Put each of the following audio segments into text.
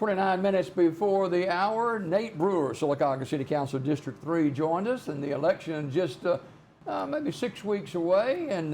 29 minutes before the hour, Nate Brewer, Sylacauga City Council District 3, joined us, and the election just maybe 6 weeks away, and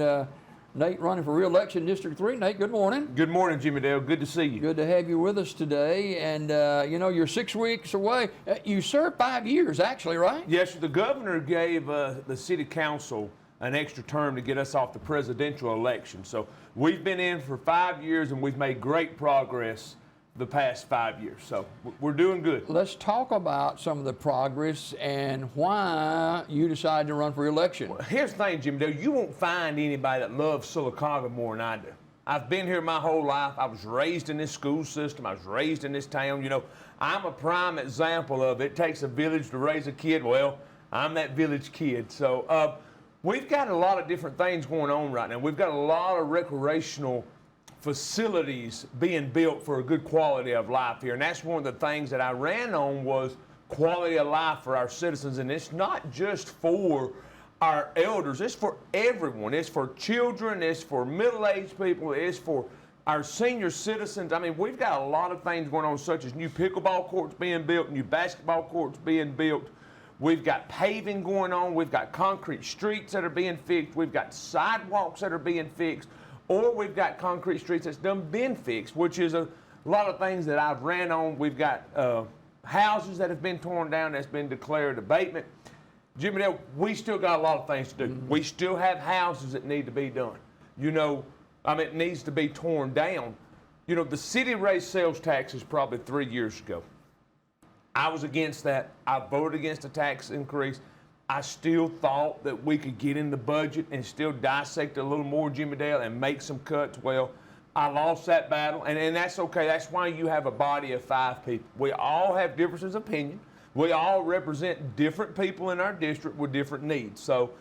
Nate running for re-election in District 3. Nate, good morning. Good morning, Jimmy Dale. Good to see you. Good to have you with us today, and you know, you're 6 weeks away. You served 5 years, actually, right? Yes, the governor gave the city council an extra term to get us off the presidential election. So we've been in for 5 years, and we've made great progress the past 5 years. So we're doing good. Let's talk about some of the progress and why you decided to run for election. Well, here's the thing, Jimmy Dale. You won't find anybody that loves Sylacauga more than I do. I've been here my whole life. I was raised in this school system. I was raised in this town. You know, I'm a prime example of it takes a village to raise a kid. Well, I'm that village kid. So we've got a lot of different things going on right now. We've got a lot of recreational facilities being built for a good quality of life here. And that's one of the things that I ran on was quality of life for our citizens. And it's not just for our elders, it's for everyone. It's for children, it's for middle-aged people, it's for our senior citizens. I mean, we've got a lot of things going on, such as new pickleball courts being built, new basketball courts being built. We've got paving going on. We've got concrete streets that are being fixed. We've got sidewalks that are being fixed. Or we've got concrete streets that's been fixed, which is a lot of things that I've ran on. We've got houses that have been torn down that's been declared abatement. Jimmy Dale, we still got a lot of things to do. Mm-hmm. We still have houses that need to be done. You know, I mean, it needs to be torn down. You know, the city raised sales taxes probably 3 years ago. I was against that. I voted against the tax increase. I still thought that we could get in the budget and still dissect it a little more, Jimmy Dale, and make some cuts. Well, I lost that battle, and that's okay. That's why you have a body of 5 people. We all have differences of opinion. We all represent different people in our district with different needs. So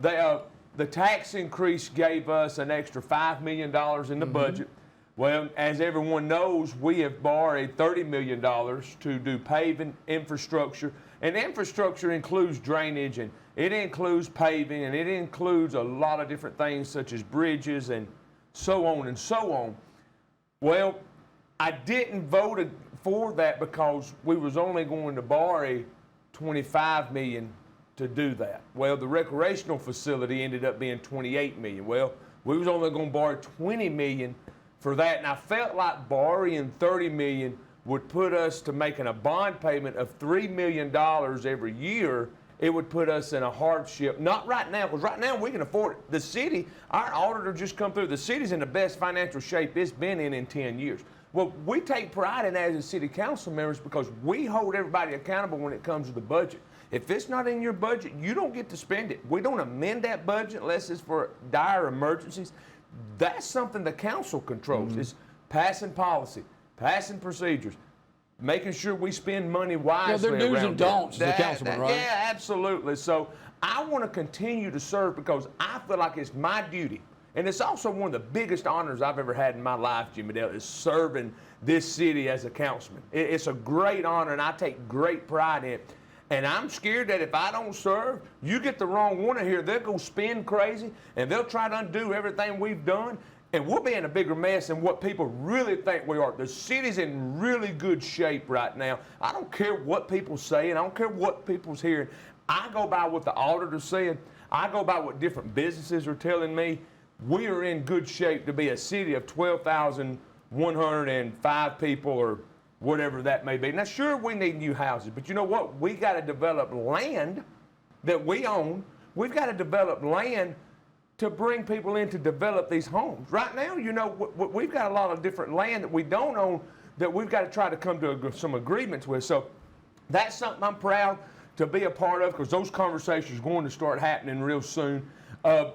the tax increase gave us an extra $5 million in the budget. Well, as everyone knows, we have borrowed $30 million to do paving, infrastructure, and infrastructure includes drainage, and it includes paving, and it includes a lot of different things such as bridges and so on and so on. Well, I didn't vote for that because we was only going to borrow $25 million to do that. Well, the recreational facility ended up being $28 million. Well, we was only going to borrow $20 million for that, and I felt like borrowing $30 million would put us to making a bond payment of $3 million every year. It would put us in a hardship. Not right now, because right now we can afford it. The city, our auditor just come through. The city's in the best financial shape it's been in 10 years. Well, we take pride in that as city council members because we hold everybody accountable when it comes to the budget. If it's not in your budget, you don't get to spend it. We don't amend that budget unless it's for dire emergencies. That's something the council controls. It's passing policy, passing procedures, making sure we spend money wisely. Yeah, they're do's and don'ts, the councilman, right? Yeah, absolutely. So I want to continue to serve because I feel like it's my duty. And it's also one of the biggest honors I've ever had in my life, Jimmy Dale, is serving this city as a councilman. It's a great honor, and I take great pride in it. And I'm scared that if I don't serve, you get the wrong one in here, they'll go spin crazy, and they'll try to undo everything we've done, and we'll be in a bigger mess than what people really think we are. The city's in really good shape right now. I don't care what people say, and I don't care what people's hearing. I go by what the auditor's saying. I go by what different businesses are telling me. We are in good shape to be a city of 12,105 people or whatever that may be. Now, sure, we need new houses, but you know what? We got to develop land that we own. We've got to develop land to bring people in to develop these homes. Right now, you know, we've got a lot of different land that we don't own that we've got to try to come to some agreements with. So that's something I'm proud to be a part of because those conversations are going to start happening real soon.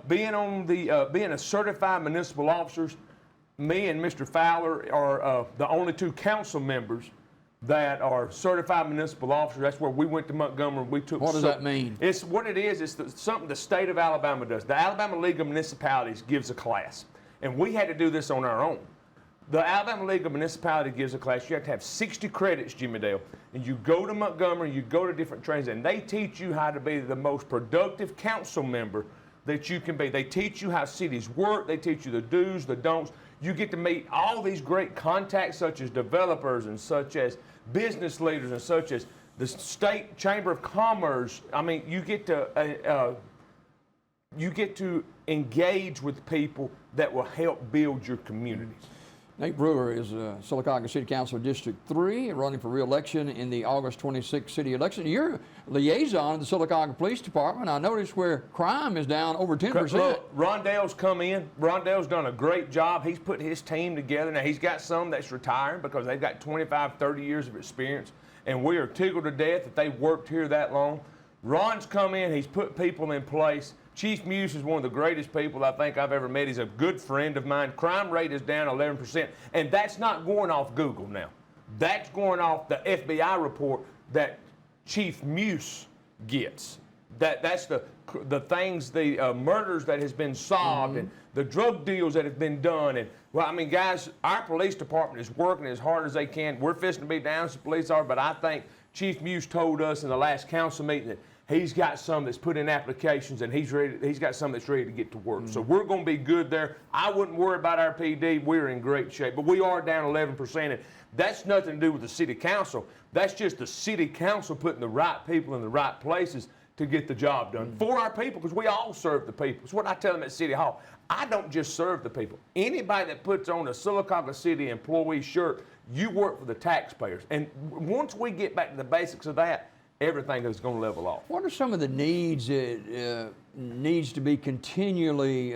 Being a certified municipal officers, me and Mr. Fowler are the only 2 council members that are certified municipal officers. That's where we went to Montgomery. We took. What does that mean? It's what it is. It's something the state of Alabama does. The Alabama League of Municipalities gives a class, and we had to do this on our own. The Alabama League of Municipalities gives a class. You have to have 60 credits, Jimmy Dale, and you go to Montgomery, you go to different trainings, and they teach you how to be the most productive council member that you can be. They teach you how cities work. They teach you the do's, the don'ts. You get to meet all these great contacts, such as developers and such as business leaders and such as the state chamber of commerce. I mean, you get to engage with people that will help build your communities. Nate Brewer is Sylacauga City Council District 3, running for re-election in the August 26th city election. You're liaison of the Sylacauga Police Department. I noticed where crime is down over 10%. Look, Rondell's come in. Rondell's done a great job. He's put his team together. Now, he's got some that's retiring because they've got 25, 30 years of experience, and we are tickled to death that they've worked here that long. Ron's come in. He's put people in place. Chief Muse is one of the greatest people I think I've ever met. He's a good friend of mine. Crime rate is down 11%, and that's not going off Google now. That's going off the FBI report that Chief Muse gets. That's the things, the murders that has been solved and the drug deals that have been done. And well, I mean, guys, our police department is working as hard as they can. We're fixing to be down as the police are, but I think Chief Muse told us in the last council meeting that he's got some that's put in applications, and he's got some that's ready to get to work. So we're going to be good there. I wouldn't worry about our PD. We're in great shape. But we are down 11%. And that's nothing to do with the city council. That's just the city council putting the right people in the right places to get the job done for our people, because we all serve the people. It's what I tell them at City Hall. I don't just serve the people. Anybody that puts on a Sylacauga City employee shirt, you work for the taxpayers. And once we get back to the basics of that, everything is going to level off. What are some of the needs that needs to be continually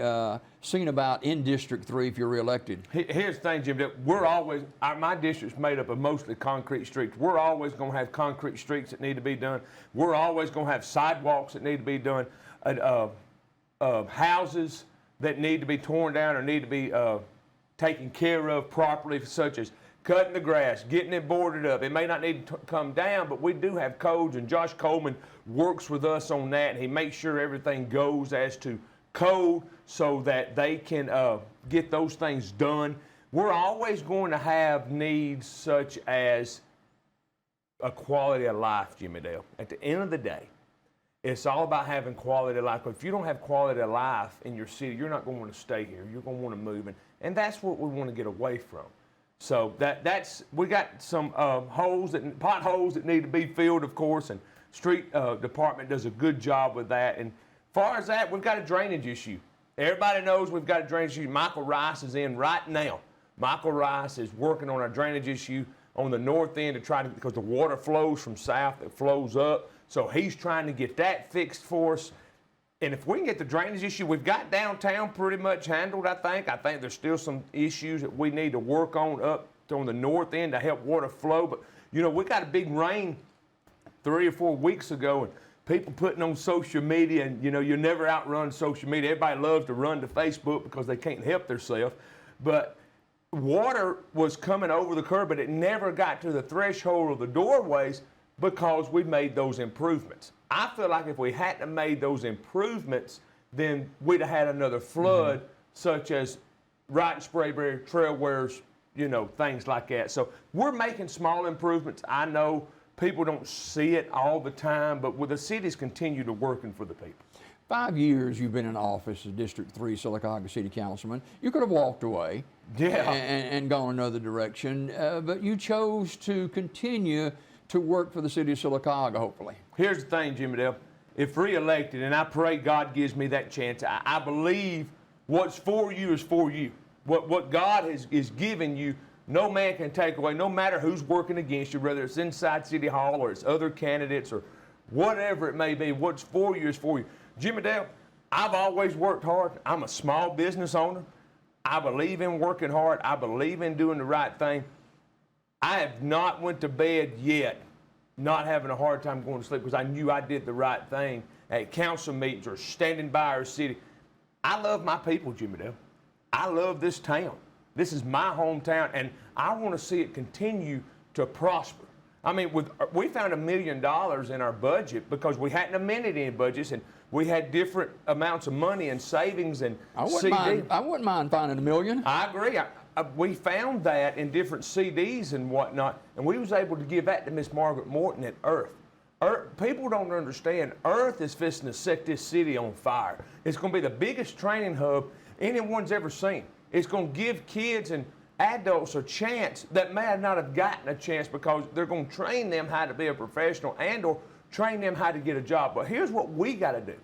seen about in District 3 if you're reelected? Here's the thing, Jim, that we're always, my district's made up of mostly concrete streets. We're always going to have concrete streets that need to be done. We're always going to have sidewalks that need to be done, houses that need to be torn down or need to be taken care of properly, such as cutting the grass, getting it boarded up. It may not need to come down, but we do have codes, and Josh Coleman works with us on that, and he makes sure everything goes as to code so that they can get those things done. We're always going to have needs such as a quality of life, Jimmy Dale. At the end of the day, it's all about having quality of life. If you don't have quality of life in your city, you're not going to want to stay here. You're going to want to move, and that's what we want to get away from. So that's we got some potholes that need to be filled, of course, and street department does a good job with that. And as far as that, we've got a drainage issue. Everybody knows we've got a drainage issue. Michael Rice is in right now. Michael Rice is working on our drainage issue on the north end to try to, because the water flows from south, it flows up. So he's trying to get that fixed for us. And if we can get the drainage issue, we've got downtown pretty much handled, I think. I think there's still some issues that we need to work on up on the north end to help water flow. But, you know, we got a big rain 3 or 4 weeks ago, and people putting on social media, and, you know, you never outrun social media. Everybody loves to run to Facebook because they can't help themselves. But water was coming over the curb, but it never got to the threshold of the doorways because we made those improvements. I feel like if we hadn't made those improvements, then we'd have had another flood, such as right in Sprayberry, Trailwares, you know, things like that. So we're making small improvements. I know people don't see it all the time, but with the cities continue to working for the people. 5 years you've been in office as District 3 Sylacauga City Councilman. You could have walked away and gone another direction, but you chose to continue to work for the city of Sylacauga, hopefully. Here's the thing, Jimmy Dale. If reelected, and I pray God gives me that chance, I believe what's for you is for you. What God is giving you, no man can take away, no matter who's working against you, whether it's inside City Hall or it's other candidates or whatever it may be. What's for you is for you. Jimmy Dale, I've always worked hard. I'm a small business owner. I believe in working hard. I believe in doing the right thing. I have not went to bed yet not having a hard time going to sleep because I knew I did the right thing at council meetings or standing by our city. I love my people, Jimmy Dale. I love this town. This is my hometown, and I want to see it continue to prosper. I mean, we found $1 million in our budget because we hadn't amended any budgets, and we had different amounts of money and savings and CDs. I wouldn't mind finding $1 million. I agree. We found that in different CDs and whatnot, and we was able to give that to Miss Margaret Morton at Earth. People don't understand, Earth is fixing to set this city on fire. It's going to be the biggest training hub anyone's ever seen. It's going to give kids and adults a chance that may not have gotten a chance because they're going to train them how to be a professional and or train them how to get a job. But here's what we got to do.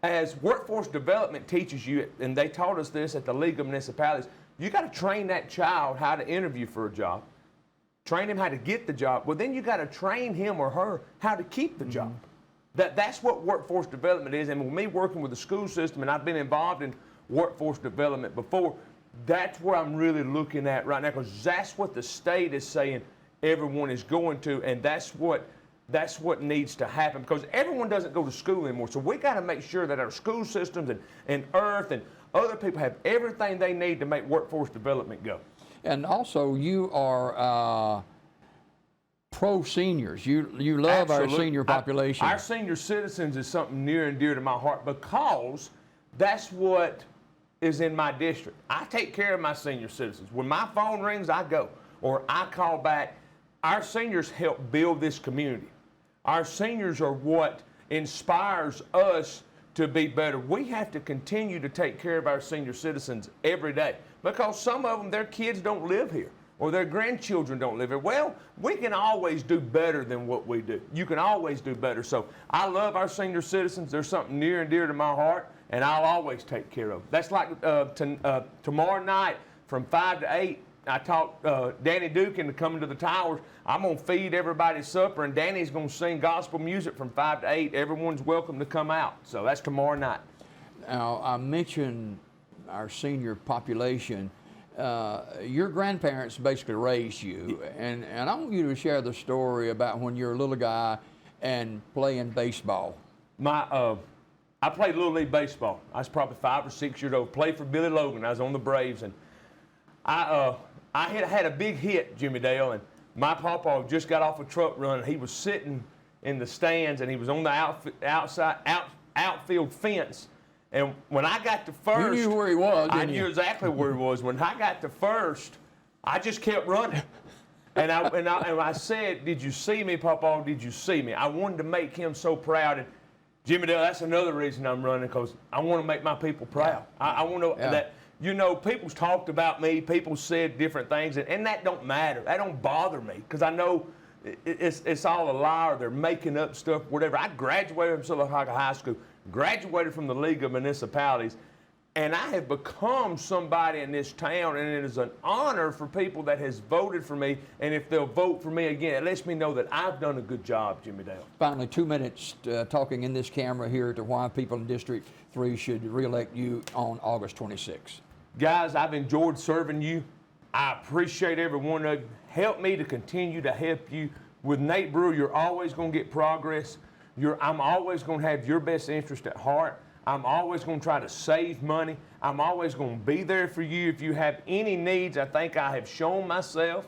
As workforce development teaches you, and they taught us this at the League of Municipalities, you got to train that child how to interview for a job, train him how to get the job. Well, then you got to train him or her how to keep the job. That's what workforce development is. And with me working with the school system, and I've been involved in workforce development before, that's where I'm really looking at right now, because that's what the state is saying everyone is going to, and that's what needs to happen, because everyone doesn't go to school anymore. So we got to make sure that our school systems and Earth and other people have everything they need to make workforce development go. And also, you are pro seniors. You love Absolutely. our senior population. Our senior citizens is something near and dear to my heart because that's what is in my district. I take care of my senior citizens. When my phone rings, I go, or I call back. Our seniors help build this community. Our seniors are what inspires us to be better. We have to continue to take care of our senior citizens every day because some of them, their kids don't live here or their grandchildren don't live here. Well, we can always do better than what we do. You can always do better. So I love our senior citizens. They're something near and dear to my heart, and I'll always take care of them. That's like tomorrow night from 5 to 8. I talked Danny Duke into coming to the towers. I'm going to feed everybody supper, and Danny's going to sing gospel music from 5 to 8. Everyone's welcome to come out. So that's tomorrow night. Now, I mentioned our senior population. Your grandparents basically raised you, and I want you to share the story about when you were a little guy and playing baseball. I played Little League Baseball. I was probably 5 or 6 years old. Played for Billy Logan. I was on the Braves, and I had a big hit, Jimmy Dale, and my papa just got off a truck run, and he was sitting in the stands, and he was on the outfield fence. And when I got to first, you knew where he was, didn't I knew exactly where he was. When I got to first, I just kept running. And I said, "Did you see me, Papa? Did you see me?" I wanted to make him so proud. And Jimmy Dale, that's another reason I'm running, because I want to make my people proud. I want to that. You know, people's talked about me, people said different things, and that don't matter. That don't bother me, because I know it's all a lie, or they're making up stuff, whatever. I graduated from Sylacauga High School, graduated from the League of Municipalities, and I have become somebody in this town, and it is an honor for people that has voted for me, and if they'll vote for me again, it lets me know that I've done a good job, Jimmy Dale. Finally, 2 minutes talking in this camera here to why people in District 3 should reelect you on August 26th. Guys, I've enjoyed serving you. I appreciate every one of you. Help me to continue to help you. With Nate Brewer, you're always going to get progress. I'm always going to have your best interest at heart. I'm always going to try to save money. I'm always going to be there for you. If you have any needs, I think I have shown myself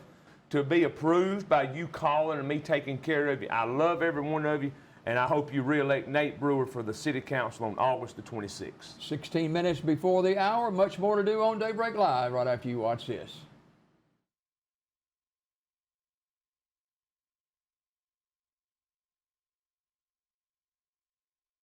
to be approved by you calling and me taking care of you. I love every one of you. And I hope you re-elect Nate Brewer for the City Council on August the 26th. 16 minutes before the hour. Much more to do on Daybreak Live right after you watch this.